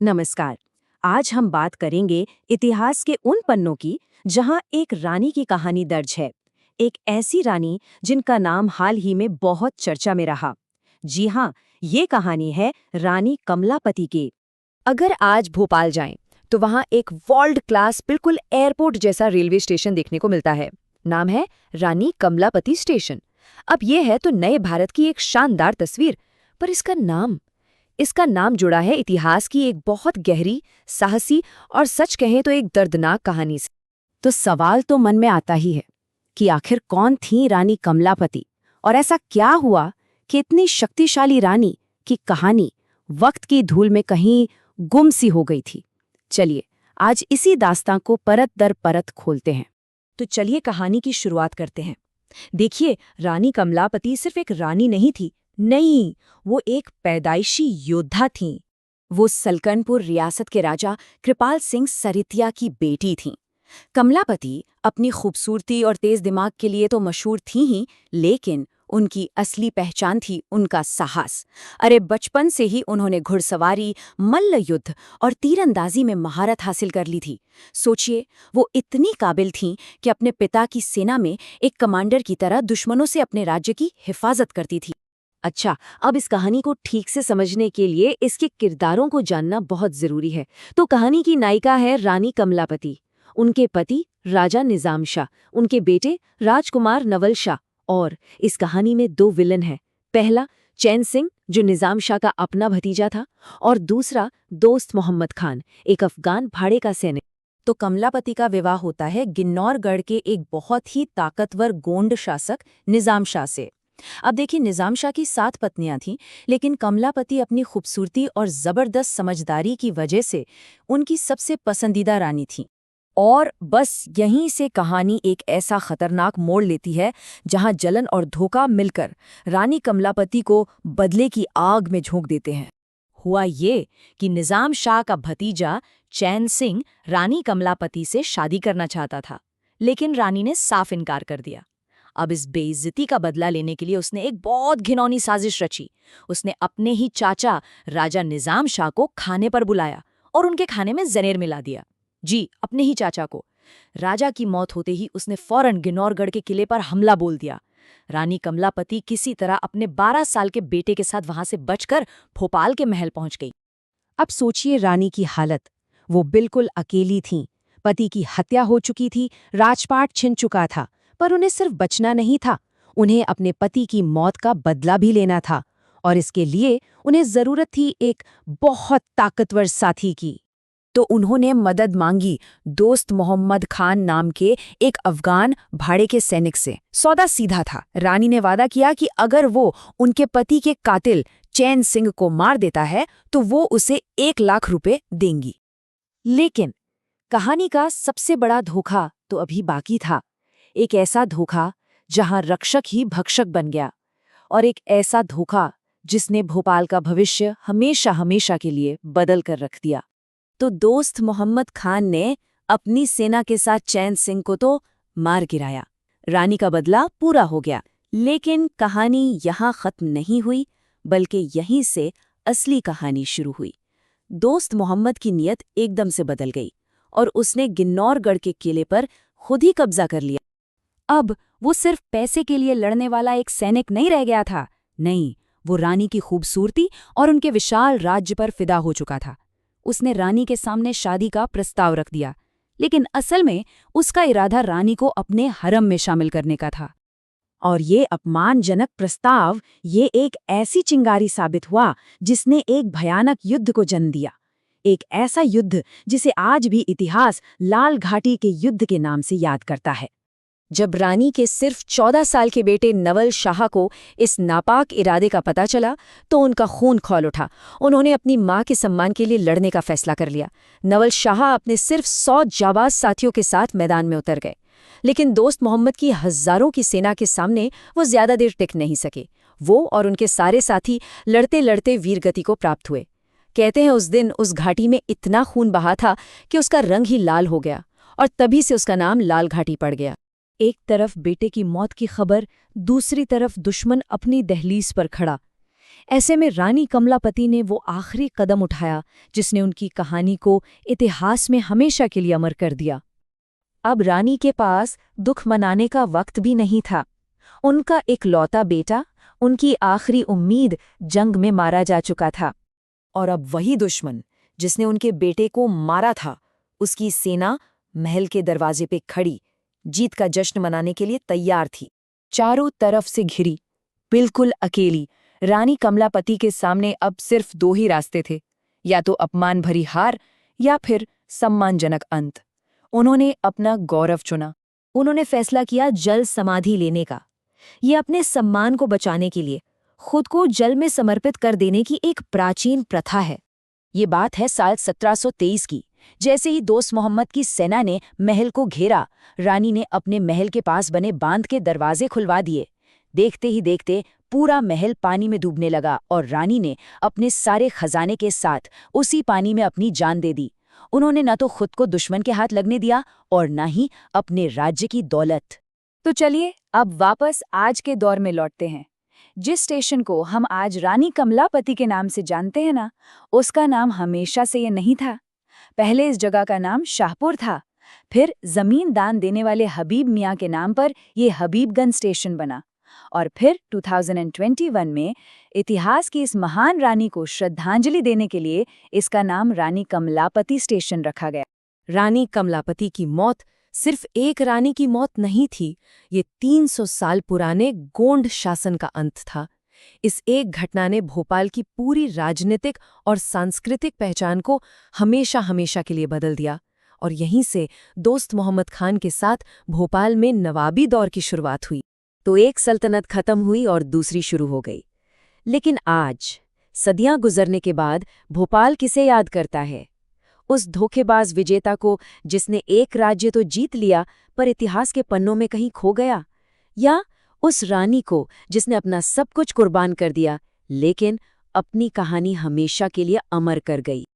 नमस्कार। आज हम बात करेंगे इतिहास के उन पन्नों की जहां एक रानी की कहानी दर्ज है। एक ऐसी रानी जिनका नाम हाल ही में बहुत चर्चा में रहा। जी हाँ, ये कहानी है रानी कमलापति की। अगर आज भोपाल जाएं, तो वहां एक वर्ल्ड क्लास बिल्कुल एयरपोर्ट जैसा रेलवे स्टेशन देखने को मिलता है। नाम है रानी कमलापति स्टेशन। अब ये है तो नए भारत की एक शानदार तस्वीर, पर इसका नाम जुड़ा है इतिहास की एक बहुत गहरी, साहसी और सच कहें तो एक दर्दनाक कहानी से। तो सवाल तो मन में आता ही है कि आखिर कौन थी रानी कमलापति और ऐसा क्या हुआ कि इतनी शक्तिशाली रानी की कहानी वक्त की धूल में कहीं गुम सी हो गई थी। चलिए आज इसी दास्तां को परत दर परत खोलते हैं। तो चलिए कहानी की शुरुआत करते हैं। देखिए, रानी कमलापति सिर्फ एक रानी नहीं थी, नहीं, वो एक पैदाइशी योद्धा थीं। वो सलकनपुर रियासत के राजा कृपाल सिंह सरितिया की बेटी थीं। कमलापति अपनी खूबसूरती और तेज दिमाग के लिए तो मशहूर थी ही, लेकिन उनकी असली पहचान थी उनका साहस। अरे बचपन से ही उन्होंने घुड़सवारी, मल्ल युद्ध और तीरंदाजी में महारत हासिल कर ली थी। सोचिए, वो इतनी काबिल थीं कि अपने पिता की सेना में एक कमांडर की तरह दुश्मनों से अपने राज्य की हिफाजत करती थी। अच्छा, अब इस कहानी को ठीक से समझने के लिए इसके किरदारों को जानना बहुत जरूरी है। तो कहानी की नायिका है रानी कमलापति, उनके पति राजा निजाम शाह, उनके बेटे राजकुमार नवल शाह, और इस कहानी में दो विलन हैं। पहला चैन सिंह, जो निजाम शाह का अपना भतीजा था, और दूसरा दोस्त मोहम्मद खान, एक अफगान भाड़े का सैनिक। तो कमलापति का विवाह होता है गिन्नौरगढ़ के एक बहुत ही ताकतवर गोंड शासक निजाम शाह से। अब देखिए, निजाम शाह की 7 पत्नियां थीं, लेकिन कमलापति अपनी खूबसूरती और जबरदस्त समझदारी की वजह से उनकी सबसे पसंदीदा रानी थीं। और बस यहीं से कहानी एक ऐसा खतरनाक मोड़ लेती है जहां जलन और धोखा मिलकर रानी कमलापति को बदले की आग में झोंक देते हैं। हुआ ये कि निजाम शाह का भतीजा चैन सिंह रानी कमलापति से शादी करना चाहता था, लेकिन रानी ने साफ इनकार कर दिया। अब इस बेइज्जती का बदला लेने के लिए उसने एक बहुत घिनौनी साजिश रची। उसने अपने ही चाचा राजा निजाम शाह को खाने पर बुलाया और उनके खाने में जनेर मिला दिया। जी, अपने ही चाचा को। राजा की मौत होते ही उसने फौरन गिन्नौरगढ़ के किले पर हमला बोल दिया। रानी कमलापति किसी तरह अपने 12 साल के बेटे के साथ वहां से बचकर भोपाल के महल पहुंच गई। अब सोचिए रानी की हालत। वो बिल्कुल अकेली थीं। पति की हत्या हो चुकी थी, राजपाट छिन चुका था, पर उन्हें सिर्फ बचना नहीं था, उन्हें अपने पति की मौत का बदला भी लेना था। और इसके लिए उन्हें जरूरत थी एक बहुत ताकतवर साथी की। तो उन्होंने मदद मांगी दोस्त मोहम्मद खान नाम के एक अफगान भाड़े के सैनिक से। सौदा सीधा था। रानी ने वादा किया कि अगर वो उनके पति के कातिल चैन सिंह को मार देता है तो वो उसे 1 लाख रुपए देंगी। लेकिन कहानी का सबसे बड़ा धोखा तो अभी बाकी था। एक ऐसा धोखा जहां रक्षक ही भक्षक बन गया, और एक ऐसा धोखा जिसने भोपाल का भविष्य हमेशा हमेशा के लिए बदल कर रख दिया। तो दोस्त मोहम्मद खान ने अपनी सेना के साथ चैन सिंह को तो मार गिराया। रानी का बदला पूरा हो गया। लेकिन कहानी यहाँ खत्म नहीं हुई, बल्कि यहीं से असली कहानी शुरू हुई। दोस्त मोहम्मद की नीयत एकदम से बदल गई और उसने गिन्नौरगढ़ के किले पर खुद ही कब्जा कर लिया। अब वो सिर्फ पैसे के लिए लड़ने वाला एक सैनिक नहीं रह गया था। नहीं, वो रानी की खूबसूरती और उनके विशाल राज्य पर फिदा हो चुका था। उसने रानी के सामने शादी का प्रस्ताव रख दिया, लेकिन असल में उसका इरादा रानी को अपने हरम में शामिल करने का था। और ये अपमानजनक प्रस्ताव, ये एक ऐसी चिंगारी साबित हुआ जिसने एक भयानक युद्ध को जन्म दिया। एक ऐसा युद्ध जिसे आज भी इतिहास लाल घाटी के युद्ध के नाम से याद करता है। जब रानी के सिर्फ 14 साल के बेटे नवल शाह को इस नापाक इरादे का पता चला तो उनका खून खौल उठा। उन्होंने अपनी मां के सम्मान के लिए लड़ने का फैसला कर लिया। नवल शाह अपने सिर्फ 100 जाबाज साथियों के साथ मैदान में उतर गए, लेकिन दोस्त मोहम्मद की हजारों की सेना के सामने वो ज्यादा देर टिक नहीं सके। वो और उनके सारे साथी लड़ते लड़ते वीरगति को प्राप्त हुए। कहते हैं उस दिन उस घाटी में इतना खून बहा था कि उसका रंग ही लाल हो गया, और तभी से उसका नाम लाल घाटी पड़ गया। एक तरफ बेटे की मौत की खबर, दूसरी तरफ दुश्मन अपनी दहलीज पर खड़ा। ऐसे में रानी कमलापति ने वो आखिरी कदम उठाया जिसने उनकी कहानी को इतिहास में हमेशा के लिए अमर कर दिया। अब रानी के पास दुख मनाने का वक्त भी नहीं था। उनका इकलौता बेटा, उनकी आखिरी उम्मीद, जंग में मारा जा चुका था। और अब वही दुश्मन जिसने उनके बेटे को मारा था, उसकी सेना महल के दरवाजे पे खड़ी, जीत का जश्न मनाने के लिए तैयार थी। चारों तरफ से घिरी, बिल्कुल अकेली, रानी कमलापति के सामने अब सिर्फ दो ही रास्ते थे, या तो अपमान भरी हार या फिर सम्मानजनक अंत। उन्होंने अपना गौरव चुना। उन्होंने फैसला किया जल समाधि लेने का। ये अपने सम्मान को बचाने के लिए खुद को जल में समर्पित कर देने की एक प्राचीन प्रथा है। ये बात है साल 1723 की। जैसे ही दोस्त मोहम्मद की सेना ने महल को घेरा, रानी ने अपने महल के पास बने बांध के दरवाजे खुलवा दिए। देखते ही देखते पूरा महल पानी में डूबने लगा और रानी ने अपने सारे खजाने के साथ उसी पानी में अपनी जान दे दी। उन्होंने न तो खुद को दुश्मन के हाथ लगने दिया और न ही अपने राज्य की दौलत। तो चलिए अब वापस आज के दौर में लौटते हैं। जिस स्टेशन को हम आज रानी कमलापति के नाम से जानते हैं ना, उसका नाम हमेशा से ये नहीं था। पहले इस जगह का नाम शाहपुर था। फिर जमीन दान देने वाले हबीब मियाँ के नाम पर यह हबीबगंज स्टेशन बना और फिर 2021 में इतिहास की इस महान रानी को श्रद्धांजलि देने के लिए इसका नाम रानी कमलापति स्टेशन रखा गया। रानी कमलापति की मौत सिर्फ एक रानी की मौत नहीं थी, ये 300 साल पुराने गोंड शासन का अंत था। इस एक घटना ने भोपाल की पूरी राजनीतिक और सांस्कृतिक पहचान को हमेशा हमेशा के लिए बदल दिया और यहीं से दोस्त मोहम्मद खान के साथ भोपाल में नवाबी दौर की शुरुआत हुई। तो एक सल्तनत खत्म हुई और दूसरी शुरू हो गई। लेकिन आज, सदियां गुजरने के बाद, भोपाल किसे याद करता है? उस धोखेबाज विजेता को जिसने एक राज्य तो जीत लिया पर इतिहास के पन्नों में कहीं खो गया? या उस रानी को जिसने अपना सब कुछ कुर्बान कर दिया लेकिन अपनी कहानी हमेशा के लिए अमर कर गई?